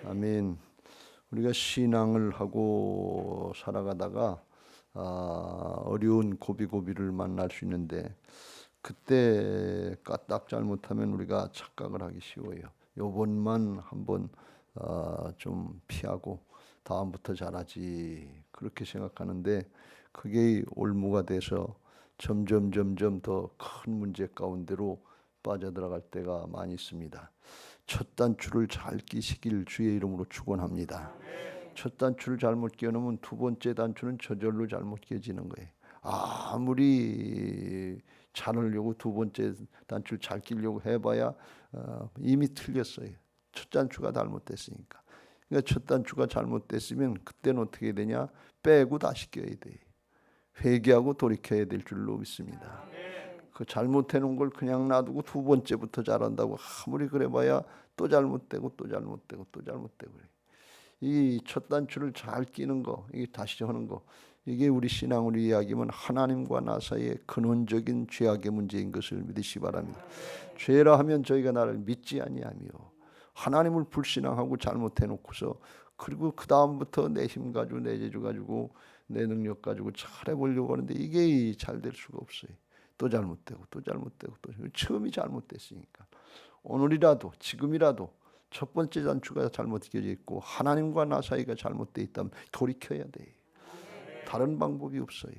아멘. 우리가 신앙을 하고 살아가다가 어려운 고비고비를 만날 수 있는데 그때 까딱 잘못하면 우리가 착각을 하기 쉬워요. 요번만 한번 좀 피하고 다음부터 잘하지 그렇게 생각하는데 그게 올무가 돼서 점점 더 큰 문제 가운데로 빠져들어갈 때가 많이 있습니다. 첫 단추를 잘 끼시길 주의 이름으로 축원합니다. 첫 단추를 잘못 끼워놓으면 두 번째 단추는 저절로 잘못 끼어지는 거예요. 아무리 잘하려고 두 번째 단추를 잘 끼려고 해봐야 이미 틀렸어요. 첫 단추가 잘못됐으니까. 그러니까 첫 단추가 잘못됐으면 그때는 어떻게 되냐? 빼고 다시 껴야 돼. 회개하고 돌이켜야 될 줄로 믿습니다. 그 잘못해놓은 걸 그냥 놔두고 두 번째부터 잘한다고 아무리 그래봐야 또 잘못되고 또 잘못되고 또 잘못되고 그래. 이 첫 단추를 잘 끼는 거, 이게 다시 하는 거, 이게 우리 신앙으로 이야기하면 하나님과 나 사이의 근원적인 죄악의 문제인 것을 믿으시 바랍니다. 죄라 하면 저희가 나를 믿지 아니하며 하나님을 불신앙하고 잘못해놓고서 그리고 그 다음부터 내 힘 가지고 내 재주 가지고 내 능력 가지고 잘해보려고 하는데 이게 잘 될 수가 없어요. 또 잘못되고 또 잘못되고 또 처음이 잘못됐으니까 오늘이라도 지금이라도 첫 번째 단추가 잘못 끼어져 있고 하나님과 나 사이가 잘못되어 있다면 돌이켜야 돼. 다른 방법이 없어요.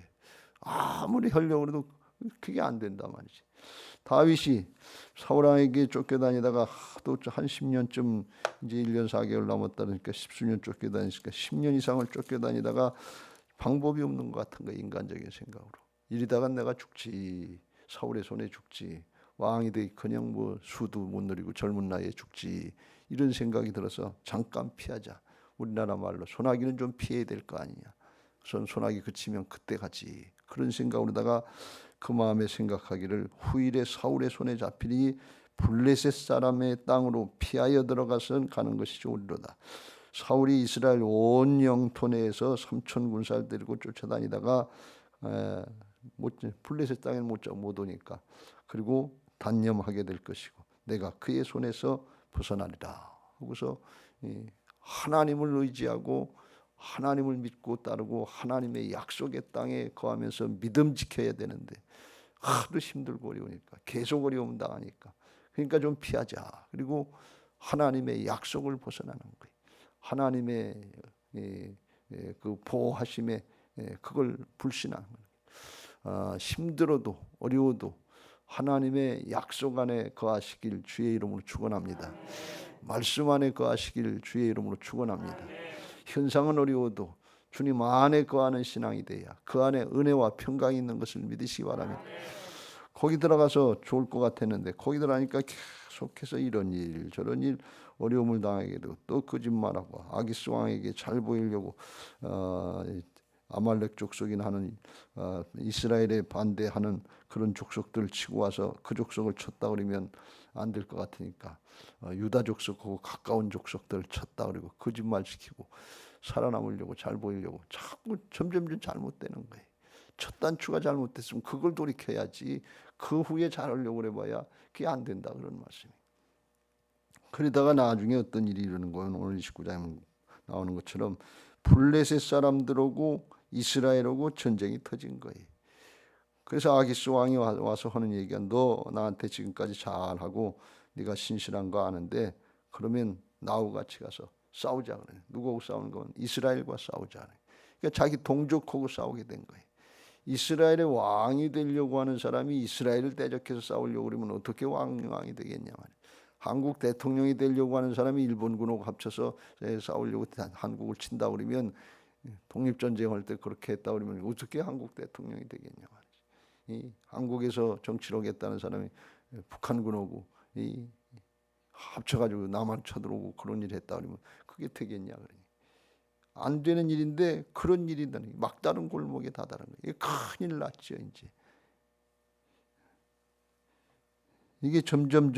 아무리 하려고 해도 그게 안 된단 말이지. 다윗이 사울왕에게 쫓겨다니다가 또 한 10년쯤 이제 1년 4개월 남았다니까 10수년 쫓겨다니니까 10년 이상을 쫓겨다니다가 방법이 없는 것 같은 거 인간적인 생각으로 이러다가 내가 죽지 사울의 손에 죽지 왕이 되기커녕 뭐 수도 못 누리고 젊은 나이에 죽지 이런 생각이 들어서 잠깐 피하자. 우리나라 말로 소나기는 좀 피해야 될 거 아니냐. 소나기 그치면 그때 가지. 그런 생각으로다가 그 마음에 생각하기를 후일에 사울의 손에 잡히니 블레셋 사람의 땅으로 피하여 들어가서 가는 것이 좋으리로다. 사울이 이스라엘 온 영토 내에서 3천 군사를 데리고 쫓아다니다가 블레셋 땅에 못 오니까 그리고 단념하게 될 것이고 내가 그의 손에서 벗어나리라 하고서 하나님을 의지하고 하나님을 믿고 따르고 하나님의 약속의 땅에 거하면서 믿음 지켜야 되는데 하도 힘들고 어려우니까 계속 어려움 당하니까 그러니까 좀 피하자. 그리고 하나님의 약속을 벗어나는 거예요. 하나님의 그 보호하심에 그걸 불신하는 거예요. 힘들어도 어려워도 하나님의 약속 안에 거하시길 주의 이름으로 축원합니다. 말씀 안에 거하시길 주의 이름으로 축원합니다. 현상은 어려워도 주님 안에 거하는 신앙이 돼야 그 안에 은혜와 평강이 있는 것을 믿으시기 바랍니다. 거기 들어가서 좋을 것 같았는데 거기 들어가니까 계속해서 이런 일 저런 일 어려움을 당하게 되고 또 거짓말하고 아기스 왕에게 잘 보이려고 아말렉 족속이나 하는 이스라엘에 반대하는 그런 족속들을 치고 와서 그 족속을 쳤다 그러면 안 될 것 같으니까 유다 족속하고 가까운 족속들을 쳤다 그러고 거짓말시키고 살아남으려고 잘 보이려고 자꾸 점점 잘못되는 거예요. 첫 단추가 잘못됐으면 그걸 돌이켜야지 그 후에 잘하려고 해봐야 그게 안 된다 그런 말씀이에요. 그러다가 나중에 어떤 일이 일어나는 거예요. 오늘 29장에 나오는 것처럼 블레셋 사람들하고 이스라엘하고 전쟁이 터진 거예요. 그래서 아기스 왕이 와서 하는 얘기가 너 나한테 지금까지 잘하고 네가 신실한 거 아는데 그러면 나하고 같이 가서 싸우자 그래요. 누구하고 싸우는 건 이스라엘과 싸우자. 그러니까 자기 동족하고 싸우게 된 거예요. 이스라엘의 왕이 되려고 하는 사람이 이스라엘을 대적해서 싸우려고 그러면 어떻게 왕이 되겠냐 말이에요. 한국 대통령이 되려고 하는 사람이 일본군하고 합쳐서 싸우려고 한국을 친다 그러면 독립전쟁할 때 그렇게 했다 그러면 어떻게 한국 대통령이 되겠냐 말이지. 이 한국에서 정치를 하겠다는 사람이 북한군하고 합쳐가지고 남한 쳐들어오고 그런 일 했다 그러면 그게 되겠냐 그러니 안 되는 일인데 그런 일이 막다른 골목에 다다른 거예요. 이게 큰일 났죠 이제. 이게 점점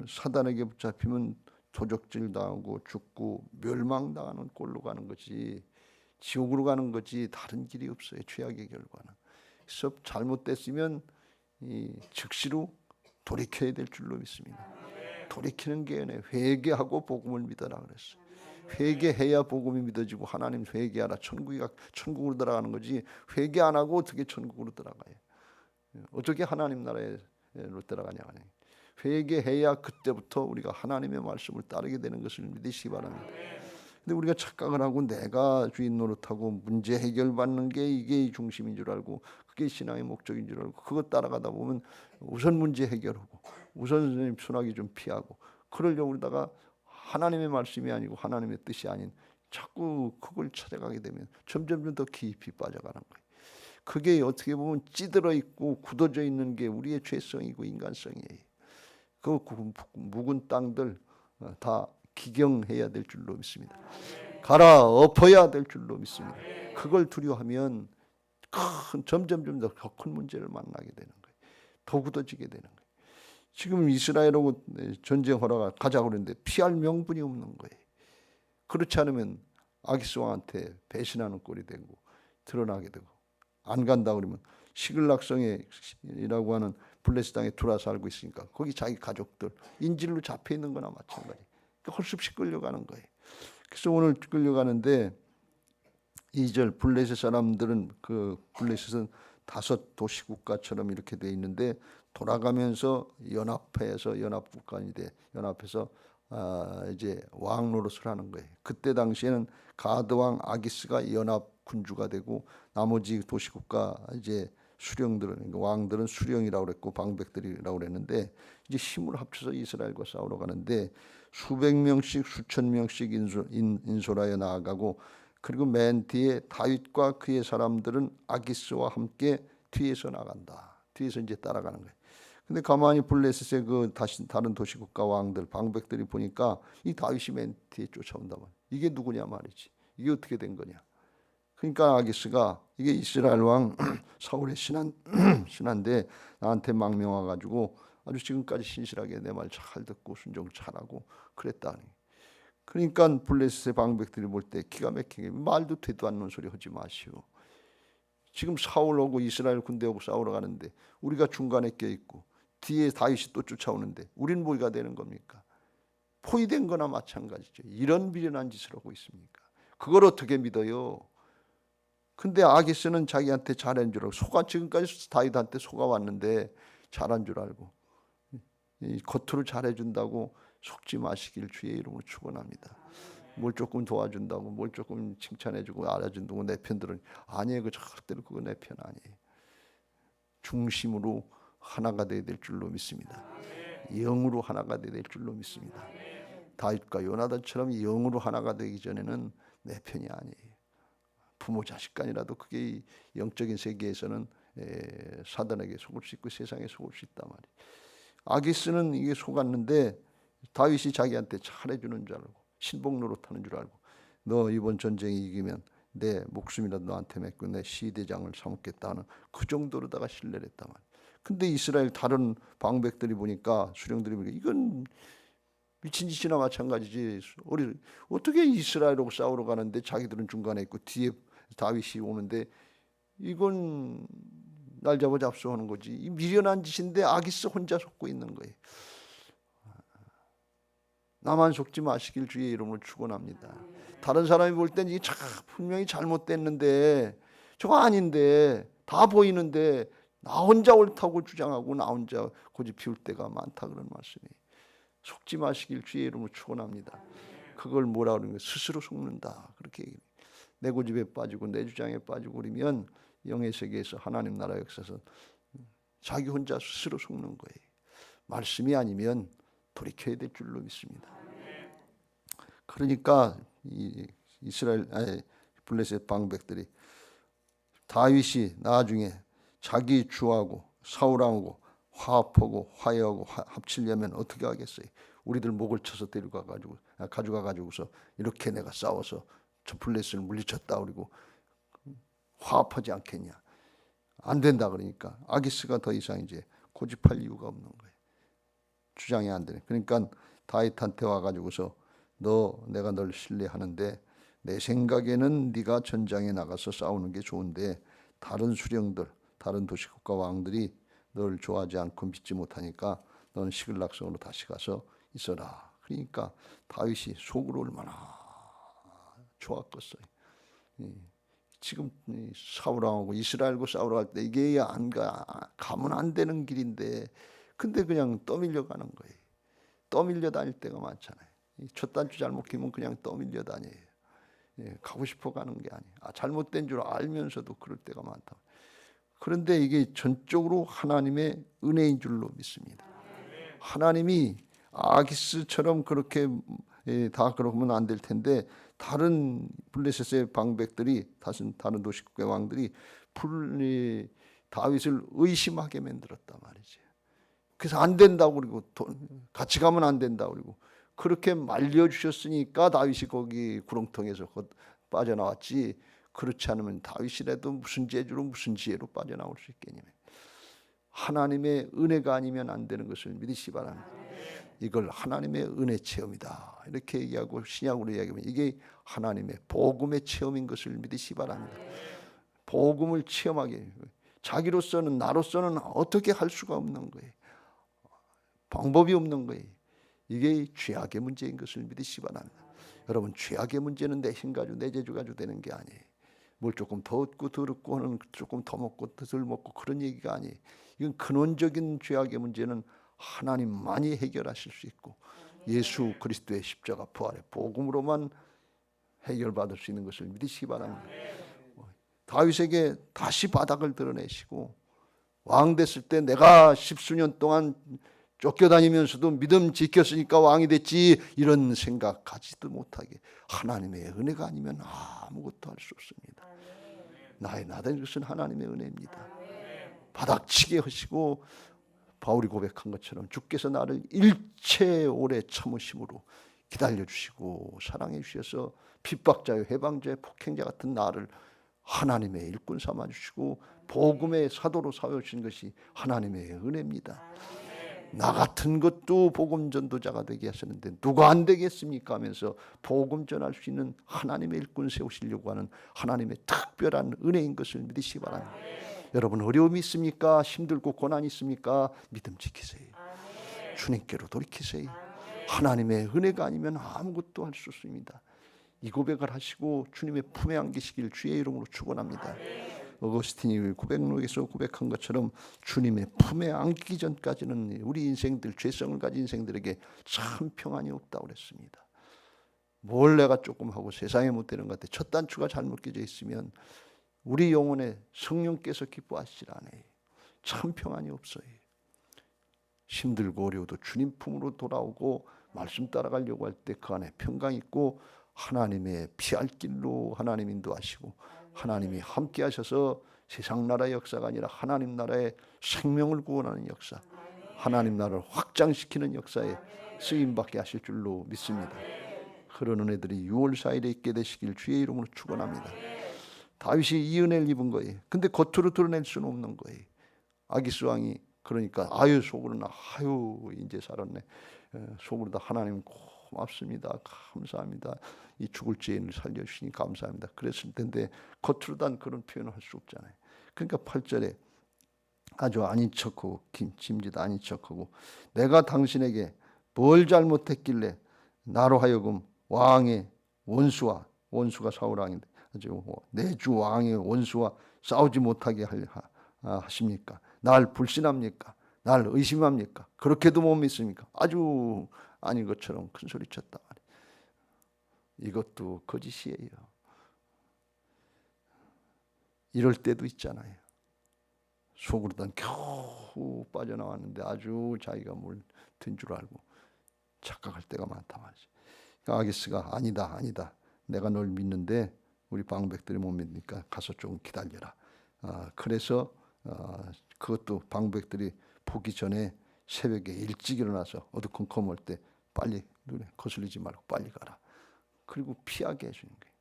사단에게 붙잡히면 도적질 당하고 죽고 멸망당하는 꼴로 가는 거지 지옥으로 가는 거지 다른 길이 없어요. 죄악의 결과는. 그래서 잘못됐으면 즉시로 돌이켜야 될 줄로 믿습니다. 돌이키는 게 은혜. 회개하고 복음을 믿어라 그랬어. 회개해야 복음이 믿어지고 하나님 회개하라. 천국으로 들어가는 거지. 회개 안 하고 어떻게 천국으로 들어가요? 어떻게 하나님 나라로 들어가냐. 회개해야 그때부터 우리가 하나님의 말씀을 따르게 되는 것을 믿으시기 바랍니다. 근데 우리가 착각을 하고 내가 주인 노릇하고 문제 해결받는 게 이게 중심인 줄 알고 그게 신앙의 목적인 줄 알고 그것 따라가다 보면 우선 문제 해결하고 우선 선생님 순하게 좀 피하고 그러려고 그러다가 하나님의 말씀이 아니고 하나님의 뜻이 아닌 자꾸 그걸 찾아가게 되면 점점 더 깊이 빠져가는 거예요. 그게 어떻게 보면 찌들어 있고 굳어져 있는 게 우리의 죄성이고 인간성이에요. 그 묵은 땅들 다 기경해야 될 줄로 믿습니다. 갈아 엎어야 될 줄로 믿습니다. 그걸 두려워하면 점점 더 큰 문제를 만나게 되는 거예요. 더 굳어지게 되는 거예요. 지금 이스라엘하고 전쟁 허락을 가자고 그러는데 피할 명분이 없는 거예요. 그렇지 않으면 아기스 왕한테 배신하는 꼴이 되고 드러나게 되고 안 간다 그러면 시글락성이라고 하는 블레셋 땅에 들어와서 살고 있으니까 거기 자기 가족들 인질로 잡혀 있는 거나 마찬가지. 헐습시 끌려가는 거예요. 그래서 오늘 끌려가는데 2절 블레셋 사람들은 그 블레셋은 5 도시국가처럼 이렇게 돼 있는데 돌아가면서 연합해서 연합해서 이제 왕 노릇을 하는 거예요. 그때 당시에는 가드 왕 아기스가 연합 군주가 되고 나머지 도시국가 이제 수령들은 왕들은 수령이라고 그랬고 방백들이라고 그랬는데 이제 힘을 합쳐서 이스라엘과 싸우러 가는데 수백 명씩 수천 명씩 인솔하여 나아가고 그리고 맨 뒤에 다윗과 그의 사람들은 아기스와 함께 뒤에서 나간다. 뒤에서 이제 따라가는 거예요. 근데 가만히 블레셋의 그 다른 도시국가 왕들 방백들이 보니까 이 다윗이 맨 뒤에 쫓아온다 말이야. 이게 누구냐 말이지. 이게 어떻게 된 거냐. 그러니까 아기스가 이게 이스라엘 왕 사울의 신한데 나한테 망명 와가지고 아주 지금까지 신실하게 내 말 잘 듣고 순종 잘하고 그랬다니. 그러니까 블레셋의 방백들이 볼 때 기가 막히게 말도 되도 않는 소리 하지 마시오. 지금 사울하고 이스라엘 군대하고 싸우러 가는데 우리가 중간에 껴있고 뒤에 다윗이 또 쫓아오는데 우린 뭐가 되는 겁니까? 포위된 거나 마찬가지죠. 이런 미련한 짓을 하고 있습니까? 그걸 어떻게 믿어요? 근데 아기스는 자기한테 잘한 줄 알고 지금까지 다윗한테 속아왔는데 잘한 줄 알고 겉으로 잘해준다고 속지 마시길 주의 이름으로 축원합니다. 뭘 조금 도와준다고 뭘 조금 칭찬해주고 알아준다고 내 편 들으니 아니에요. 절대로 그거 내 편 아니에요. 중심으로 하나가 되어야 될 줄로 믿습니다. 영으로 하나가 되어야 될 줄로 믿습니다. 다윗과 요나단처럼 영으로 하나가 되기 전에는 내 편이 아니에요. 부모 자식 간이라도 그게 영적인 세계에서는 사단에게 속을 수 있고 세상에 속을 수 있단 말이에요. 아기스는 이게 속았는데 다윗이 자기한테 잘해주는 줄 알고 신복 노릇하는 줄 알고 너 이번 전쟁에 이기면 내 목숨이라도 너한테 맡고 내 시대장을 삼겠다 하는 그 정도로다가 신뢰를 했단 말이에요. 근데 이스라엘 다른 방백들이 보니까 수령들이 보니까 이건 미친 짓이나 마찬가지지. 어떻게 이스라엘하고 싸우러 가는데 자기들은 중간에 있고 뒤에 다윗이 오는데 이건 날 잡아 잡수하는 거지. 이 미련한 짓인데 아기스 혼자 속고 있는 거예요. 나만 속지 마시길 주의 이름으로 축원합니다. 다른 사람이 볼 땐 이게 분명히 잘못됐는데 저거 아닌데 다 보이는데 나 혼자 옳다고 주장하고 나 혼자 고집 피울 때가 많다 그런 말씀이에요. 속지 마시길 주의 이름으로 축원합니다. 그걸 뭐라 그러는 거예요? 스스로 속는다. 그렇게 얘기해요. 내 고집에 빠지고 내 주장에 빠지고 그러면 영의 세계에서 하나님 나라 역사에서 자기 혼자 스스로 속는 거예요. 말씀이 아니면 돌이켜야 될 줄로 믿습니다. 그러니까 블레셋 방백들이 다윗이 나중에 자기 주하고 사울하고 화합하고 화해하고 합치려면 어떻게 하겠어요? 우리들 목을 쳐서 가져가 가지고서 이렇게 내가 싸워서 저 블레셋을 물리쳤다 그리고 화합하지 않겠냐? 안 된다 그러니까 아기스가 더 이상 이제 고집할 이유가 없는 거예요. 주장이 안 되네. 그러니까 다윗한테 와가지고서 내가 널 신뢰하는데 내 생각에는 네가 전장에 나가서 싸우는 게 좋은데 다른 수령들, 다른 도시국가 왕들이 널 좋아하지 않고 믿지 못하니까 너는 시글락성으로 다시 가서 있어라. 그러니까 다윗이 속으로 얼마나 좋았겠어요. 지금 사울왕하고 이스라엘과 싸우러 갈 때 이게 가면 안 되는 길인데, 근데 그냥 떠밀려 가는 거예요. 떠밀려 다닐 때가 많잖아요. 첫 단추 잘못 끼면 그냥 떠밀려 다녀요. 가고 싶어 가는 게 아니에요. 잘못된 줄 알면서도 그럴 때가 많다. 그런데 이게 전적으로 하나님의 은혜인 줄로 믿습니다. 하나님이 아기스처럼 그렇게 다 그러면 안 될 텐데, 다른 블레셋의 방백들이, 다른 도시국의 왕들이 다윗을 의심하게 만들었단 말이지. 그래서 안 된다고 그러고, 같이 가면 안 된다고 그러고, 그렇게 말려주셨으니까 다윗이 거기 구렁텅에서 빠져나왔지, 그렇지 않으면 다윗이라도 무슨 재주로 무슨 지혜로 빠져나올 수 있겠냐. 하나님의 은혜가 아니면 안 되는 것을 믿으시 바랍니다. 이걸 하나님의 은혜 체험이다, 이렇게 얘기하고 신약으로 이야기하면 이게 하나님의 복음의 체험인 것을 믿으시 바랍니다. 복음을 체험하게, 자기로서는 나로서는 어떻게 할 수가 없는 거예요. 방법이 없는 거예요. 이게 죄악의 문제인 것을 믿으시 바랍니다. 여러분, 죄악의 문제는 내 힘 가지고 내 재주 가지고 되는 게 아니에요. 뭘 조금 더 얻고 더 얻고 하는, 조금 더 먹고 더 덜 먹고 그런 얘기가 아니에요. 이건 근원적인 죄악의 문제는 하나님만이 해결하실 수 있고, 예수 그리스도의 십자가 부활의 복음으로만 해결받을 수 있는 것을 믿으시기 바랍니다. 다윗에게 다시 바닥을 드러내시고, 왕 됐을 때 내가 10수년 동안 쫓겨다니면서도 믿음 지켰으니까 왕이 됐지, 이런 생각 가지도 못하게, 하나님의 은혜가 아니면 아무것도 할 수 없습니다. 나의 나된 것은 하나님의 은혜입니다. 바닥치게 하시고, 바울이 고백한 것처럼 주께서 나를 일체 오래 참으심으로 기다려주시고 사랑해 주셔서 핍박자요 해방자요 폭행자 같은 나를 하나님의 일꾼 삼아주시고 복음의 사도로 세워주신 것이 하나님의 은혜입니다. 나 같은 것도 복음 전도자가 되게 하셨는데 누가 안 되겠습니까 하면서 복음 전할 수 있는 하나님의 일꾼 세우시려고 하는 하나님의 특별한 은혜인 것을 믿으시기 바랍니다. 여러분, 어려움이 있습니까? 힘들고 고난이 있습니까? 믿음 지키세요. 주님께로 돌이키세요. 하나님의 은혜가 아니면 아무것도 할 수 없습니다. 이 고백을 하시고 주님의 품에 안기시길 주의 이름으로 축원합니다. 어거스틴이 고백록에서 고백한 것처럼 주님의 품에 안기기 전까지는 우리 인생들, 죄성을 가진 인생들에게 참 평안이 없다고 그랬습니다. 뭘 내가 조금 하고 세상에 못 되는 것 같아. 첫 단추가 잘못 끼져 있으면 우리 영혼에 성령께서 기뻐하시질 않아요. 참 평안이 없어요. 힘들고 어려워도 주님 품으로 돌아오고 말씀 따라가려고 할 때 그 안에 평강이 있고, 하나님의 피할 길로 하나님 인도하시고 하나님이 함께 하셔서 세상 나라의 역사가 아니라 하나님 나라의 생명을 구원하는 역사, 하나님 나라를 확장시키는 역사에 쓰임받게 하실 줄로 믿습니다. 그런 은혜들이 6월 4일에 있게 되시길 주의 이름으로 축원합니다. 다윗이 이 은혜를 입은 거예요. 근데 겉으로 드러낼 수는 없는 거예요. 아기스 왕이 그러니까 속으로는 이제 살았네. 속으로 다 하나님 고맙습니다. 감사합니다. 이 죽을 죄인을 살려주시니 감사합니다. 그랬을 텐데 겉으로 단 그런 표현을 할 수 없잖아요. 그러니까 8절에 아주 아닌 척하고 짐짓 아닌 척하고 내가 당신에게 뭘 잘못했길래 나로 하여금 왕의 원수가 사울 왕인데 내 주 왕의 원수와 싸우지 못하게 하십니까? 날 불신합니까? 날 의심합니까? 그렇게도 못 믿습니까? 아주 아닌 것처럼 큰 소리 쳤다 말이에요. 이것도 거짓이에요. 이럴 때도 있잖아요. 속으로는 겨우 빠져나왔는데 아주 자기가 뭘 든 줄 알고 착각할 때가 많다 말이죠. 아기스가 아니다 내가 널 믿는데 우리 방백들이 못 믿으니까 가서 조금 기다려라. 그래서 그것도 방백들이 보기 전에 새벽에 일찍 일어나서 어두컴컴할 때 빨리 눈에 거슬리지 말고 빨리 가라. 그리고 피하게 해주는 거예요.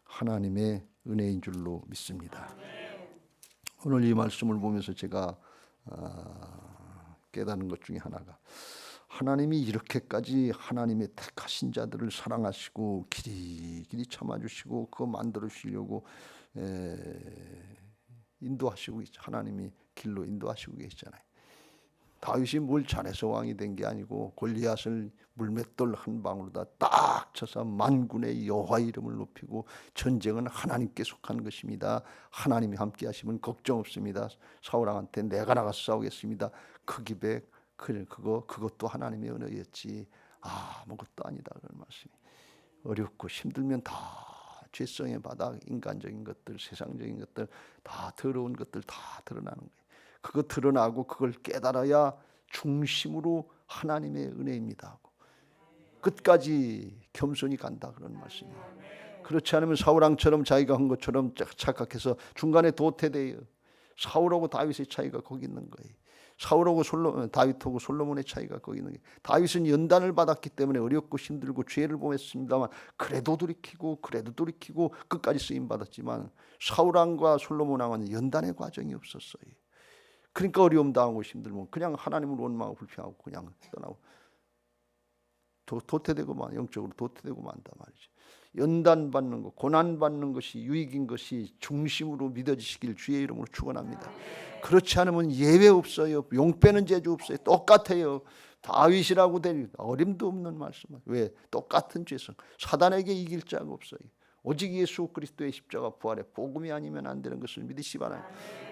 하나님의 은혜인 줄로 믿습니다. 오늘 이 말씀을 보면서 제가 깨닫는 것 중에 하나가, 하나님이 이렇게까지 하나님의 택하신 자들을 사랑하시고 길이 참아주시고 그거 만들어주시려고 인도하시고 하나님이 길로 인도하시고 계시잖아요. 다윗이 뭘 잘해서 왕이 된 게 아니고 골리앗을 물맷돌 한 방울로다 딱 쳐서 만군의 여호와 이름을 높이고 전쟁은 하나님께 속한 것입니다. 하나님이 함께 하시면 걱정 없습니다. 사울왕한테 내가 나가서 싸우겠습니다. 그 기백 그것도 하나님의 은혜였지 아무것도 아니다 그런 말씀이. 어렵고 힘들면 다 죄성의 바닥, 인간적인 것들, 세상적인 것들, 다 더러운 것들 다 드러나는 거예요. 그거 드러나고 그걸 깨달아야 중심으로 하나님의 은혜입니다 하고 끝까지 겸손히 간다 그런 말씀이에요. 그렇지 않으면 사울왕처럼 자기가 한 것처럼 착각해서 중간에 도태돼요. 사울하고 다윗의 차이가 거기 있는 거예요. 사울하고 다윗하고 솔로몬의 차이가 거기 있는 거예요. 다윗은 연단을 받았기 때문에 어렵고 힘들고 죄를 범했습니다만 그래도 돌이키고 끝까지 쓰임 받았지만 사울왕과 솔로몬왕은 연단의 과정이 없었어요. 그러니까 어려움 당하고 힘들면 그냥 하나님을 원망하고 불평하고 그냥 떠나고 도태되고만 영적으로 도태되고 만다 말이죠. 연단 받는 것, 고난 받는 것이 유익인 것이 중심으로 믿어지시길 주의 이름으로 축원합니다. 그렇지 않으면 예외 없어요. 용 빼는 재주 없어요. 똑같아요. 다윗이라고 될 어림도 없는 말씀. 왜? 똑같은 죄성. 사단에게 이길 자가 없어요. 오직 예수 그리스도의 십자가 부활의 복음이 아니면 안 되는 것을 믿으시 바랍니다.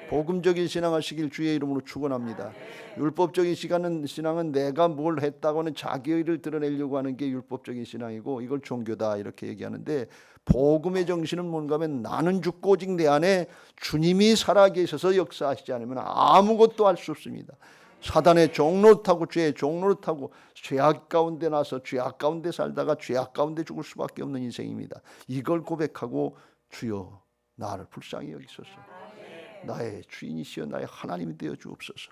복음적인 신앙하시길 주의 이름으로 축원합니다. 율법적인 신앙은 내가 뭘 했다고는 자기의 일을 드러내려고 하는 게 율법적인 신앙이고 이걸 종교다 이렇게 얘기하는데 복음의 정신은 뭔가 하면 나는 죽고 오직 내 안에 주님이 살아계셔서 역사하시지 않으면 아무것도 할 수 없습니다. 사단의 종노릇하고 죄의 종노릇하고 죄악 가운데 나서 죄악 가운데 살다가 죄악 가운데 죽을 수밖에 없는 인생입니다. 이걸 고백하고 주여 나를 불쌍히 여기소서. 나의 주인이시여 나의 하나님이 되어 주옵소서.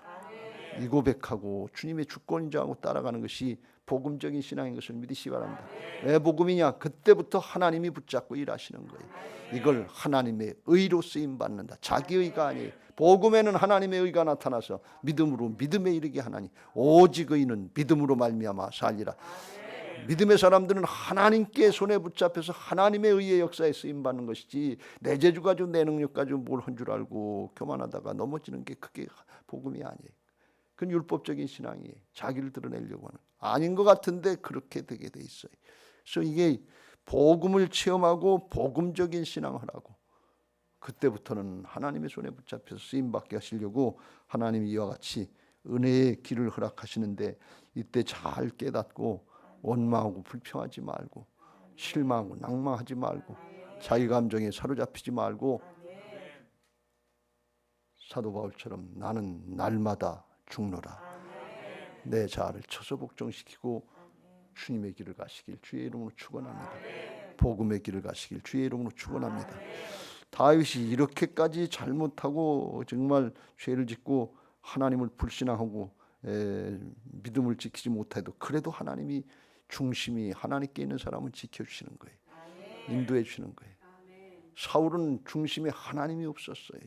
이 고백하고 주님의 주권인자하고 따라가는 것이 복음적인 신앙인 것을 믿으시기 바랍니다. 왜 복음이냐? 그때부터 하나님이 붙잡고 일하시는 거예요. 이걸 하나님의 의로 쓰임 받는다. 자기 의가 아니에요. 복음에는 하나님의 의가 나타나서 믿음으로 믿음에 이르게 하나니 오직 의는 믿음으로 말미암아 살리라. 믿음의 사람들은 하나님께 손에 붙잡혀서 하나님의 의의 역사에 쓰임 받는 것이지 내 재주 가지고 내 능력 가지고 뭘 한 줄 알고 교만하다가 넘어지는 게 그게 복음이 아니에요. 그건 율법적인 신앙이에요. 자기를 드러내려고 하는 아닌 것 같은데 그렇게 되게 돼 있어요. 그래서 이게 복음을 체험하고 복음적인 신앙을 하고 그때부터는 하나님의 손에 붙잡혀서 쓰임받게 하시려고 하나님이 이와 같이 은혜의 길을 허락하시는데 이때 잘 깨닫고 원망하고 불평하지 말고 실망하고 낭망하지 말고 자기 감정에 사로잡히지 말고 사도 바울처럼 나는 날마다 죽노라. 내 자아를 쳐서 복종시키고 주님의 길을 가시길 주의 이름으로 축원합니다. 복음의 길을 가시길 주의 이름으로 축원합니다. 다윗이 이렇게까지 잘못하고 정말 죄를 짓고 하나님을 불신앙하고 믿음을 지키지 못해도 그래도 하나님이 중심이 하나님께 있는 사람은 지켜주시는 거예요. 인도해 주시는 거예요. 사울은 중심에 하나님이 없었어요.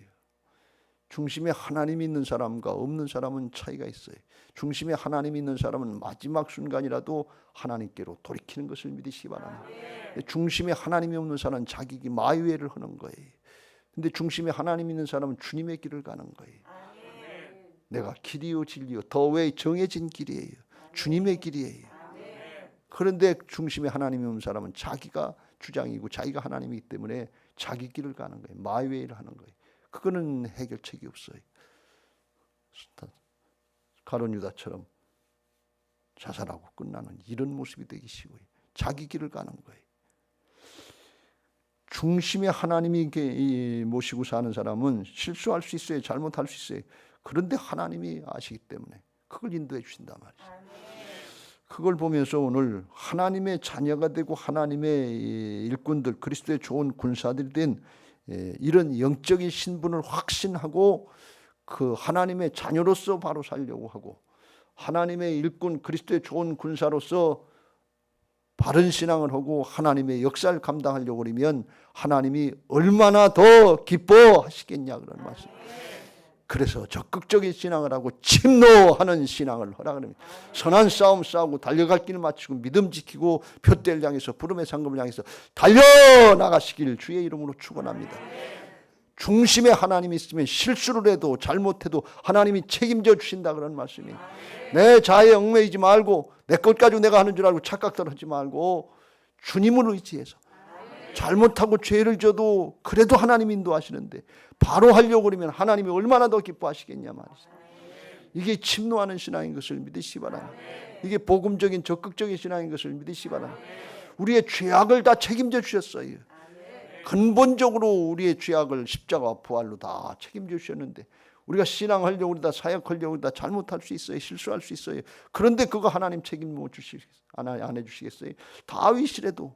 중심에 하나님이 있는 사람과 없는 사람은 차이가 있어요. 중심에 하나님이 있는 사람은 마지막 순간이라도 하나님께로 돌이키는 것을 믿으시기 바랍니다. 중심에 하나님이 없는 사람은 자기 마유회를 하는 거예요. 근데 중심에 하나님이 있는 사람은 주님의 길을 가는 거예요. 내가 길이요 진리요 더 왜 정해진 길이에요. 주님의 길이에요. 그런데 중심에 하나님이 없는 사람은 자기가 주장이고 자기가 하나님이기 때문에 자기 길을 가는 거예요. 마유회를 하는 거예요. 그거는 해결책이 없어요. 가룟 유다처럼 자살하고 끝나는 이런 모습이 되기 쉬워요. 자기 길을 가는 거예요. 중심에 하나님이 모시고 사는 사람은 실수할 수 있어요. 잘못할 수 있어요. 그런데 하나님이 아시기 때문에 그걸 인도해 주신단 말이에요. 그걸 보면서 오늘 하나님의 자녀가 되고 하나님의 일꾼들 그리스도의 좋은 군사들이 된 이런 영적인 신분을 확신하고 그 하나님의 자녀로서 바로 살려고 하고 하나님의 일꾼 그리스도의 좋은 군사로서 바른 신앙을 하고 하나님의 역사를 감당하려고 그러면 하나님이 얼마나 더 기뻐하시겠냐 그런 말씀. 그래서 적극적인 신앙을 하고 침노하는 신앙을 허락합니다. 선한 싸움 싸우고 달려갈 길을 마치고 믿음 지키고 표대를 향해서 부름의 상급을 향해서 달려나가시길 주의 이름으로 축원합니다. 중심에 하나님이 있으면 실수를 해도 잘못해도 하나님이 책임져 주신다 그런 말씀이에요. 내 자아에 얽매이지 말고 내 것 가지고 내가 하는 줄 알고 착각들 하지 말고 주님을 의지해서 잘못하고 죄를 져도 그래도 하나님이 인도하시는데 바로 하려고 그러면 하나님이 얼마나 더 기뻐하시겠냐 말이죠. 이게 침노하는 신앙인 것을 믿으시기 바랍니다. 이게 복음적인 적극적인 신앙인 것을 믿으시기 바랍니다. 우리의 죄악을 다 책임져 주셨어요. 근본적으로 우리의 죄악을 십자가 부활로 다 책임져 주셨는데 우리가 신앙하려고 그러다 사역하려고 그러다 잘못할 수 있어요. 실수할 수 있어요. 그런데 그거 하나님 책임 못 주시겠어요? 안 해주시겠어요? 다윗이라도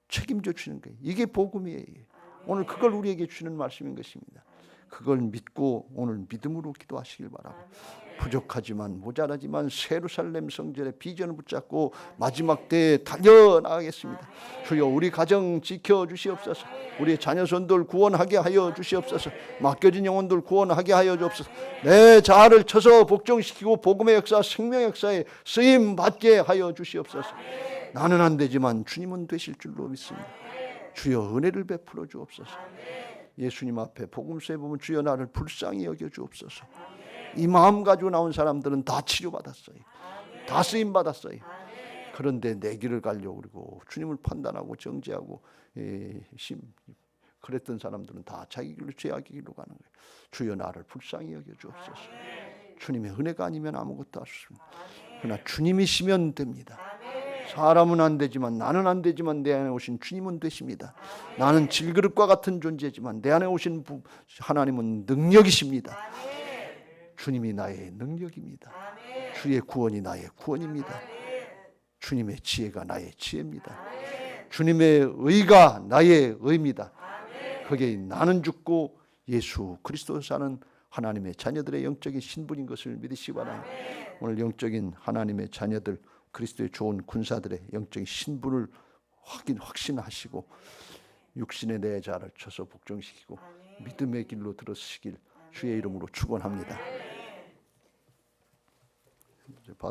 책임져 주는 거예요. 이게 복음이에요. 오늘 그걸 우리에게 주는 말씀인 것입니다. 그걸 믿고 오늘 믿음으로 기도하시길 바라고, 부족하지만 모자라지만 예루살렘 성전의 비전을 붙잡고 마지막 때에 달려나가겠습니다. 주여 우리 가정 지켜주시옵소서. 우리 자녀손들 구원하게 하여 주시옵소서. 맡겨진 영혼들 구원하게 하여 주옵소서. 내 자아를 쳐서 복종시키고 복음의 역사 생명의 역사에 쓰임받게 하여 주시옵소서. 나는 안 되지만 주님은 되실 줄로 믿습니다. 주여 은혜를 베풀어 주옵소서. 예수님 앞에 복음서에 보면 주여 나를 불쌍히 여겨 주옵소서. 이 마음 가지고 나온 사람들은 다 치료받았어요. 다 쓰임받았어요. 그런데 내 길을 가려고 그러고 주님을 판단하고 정죄하고 그랬던 사람들은 다 자기 길로 죄악의 길로 가는 거예요. 주여 나를 불쌍히 여겨 주옵소서. 주님의 은혜가 아니면 아무것도 할 수 없습니다. 그러나 주님이시면 됩니다. 사람은 안 되지만 나는 안 되지만 내 안에 오신 주님은 되십니다. 나는 질그릇과 같은 존재지만 내 안에 오신 하나님은 능력이십니다. 주님이 나의 능력입니다. 주의 구원이 나의 구원입니다. 주님의 지혜가 나의 지혜입니다. 주님의 의가 나의 의입니다. 거기에 나는 죽고 예수 그리스도 사는 하나님의 자녀들의 영적인 신분인 것을 믿으시기 바랍니다. 오늘 영적인 하나님의 자녀들 그리스도의 좋은 군사들의 영적인 신분을 확신하시고 육신의 내 자를 쳐서 복종시키고 믿음의 길로 들어서시길 주의 이름으로 축원합니다.